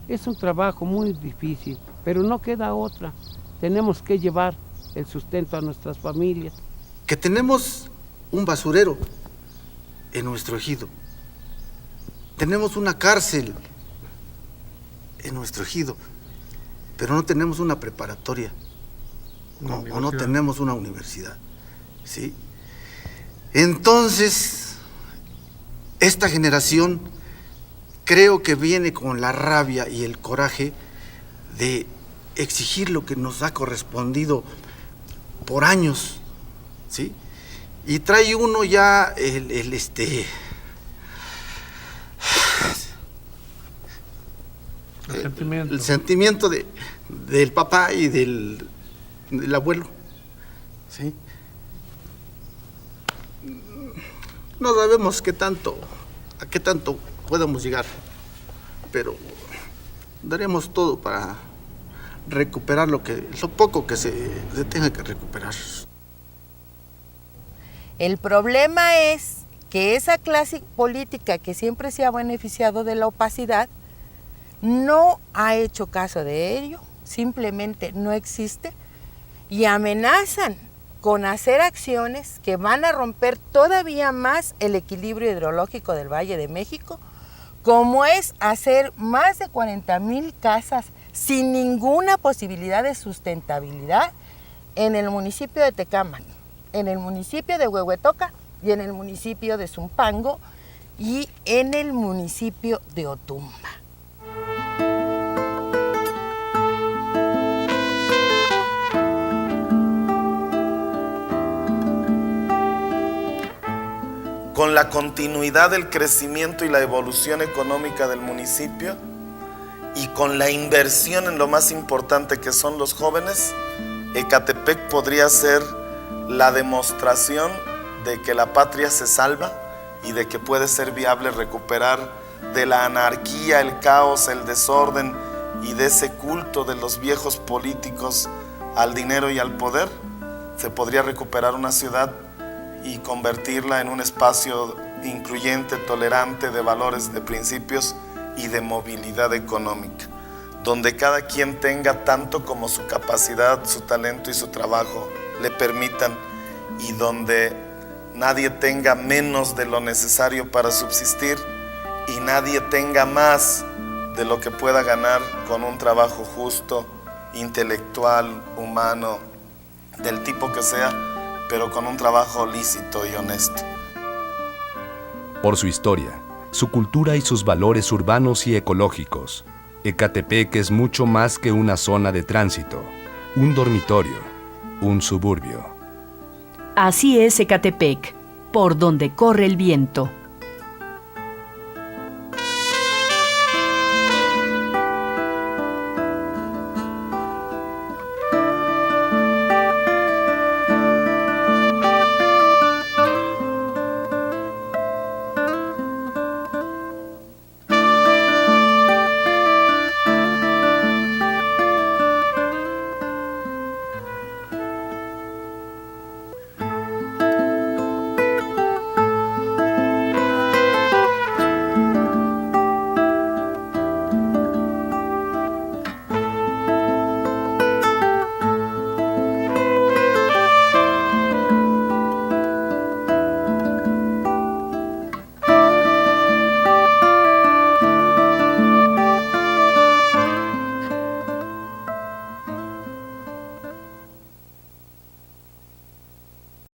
Es un trabajo muy difícil, pero no queda otra. Tenemos que llevar el sustento a nuestras familias. Que tenemos un basurero en nuestro ejido. Tenemos una cárcel en nuestro ejido, pero no tenemos una preparatoria, o no tenemos una universidad, ¿sí? Entonces, esta generación creo que viene con la rabia y el coraje de exigir lo que nos ha correspondido por años, ¿sí? Y trae uno ya el sentimiento del papá y del abuelo, ¿sí? No sabemos a qué tanto podemos llegar, pero daremos todo para recuperar lo poco que se tenga que recuperar. El problema es que esa clase política que siempre se ha beneficiado de la opacidad no ha hecho caso de ello, simplemente no existe, y amenazan con hacer acciones que van a romper todavía más el equilibrio hidrológico del Valle de México, como es hacer más de 40,000 casas sin ninguna posibilidad de sustentabilidad en el municipio de Tecámac, en el municipio de Huehuetoca y en el municipio de Zumpango y en el municipio de Otumba. Con la continuidad del crecimiento y la evolución económica del municipio y con la inversión en lo más importante que son los jóvenes, Ecatepec podría ser la demostración de que la patria se salva y de que puede ser viable recuperar de la anarquía, el caos, el desorden y de ese culto de los viejos políticos al dinero y al poder. Se podría recuperar una ciudad y convertirla en un espacio incluyente, tolerante, de valores, de principios y de movilidad económica. donde cada quien tenga tanto como su capacidad, su talento y su trabajo le permitan, y donde nadie tenga menos de lo necesario para subsistir y nadie tenga más de lo que pueda ganar con un trabajo justo, intelectual, humano, del tipo que sea, pero con un trabajo lícito y honesto. Por su historia, su cultura y sus valores urbanos y ecológicos, Ecatepec es mucho más que una zona de tránsito, un dormitorio, un suburbio. Así es Ecatepec, por donde corre el viento.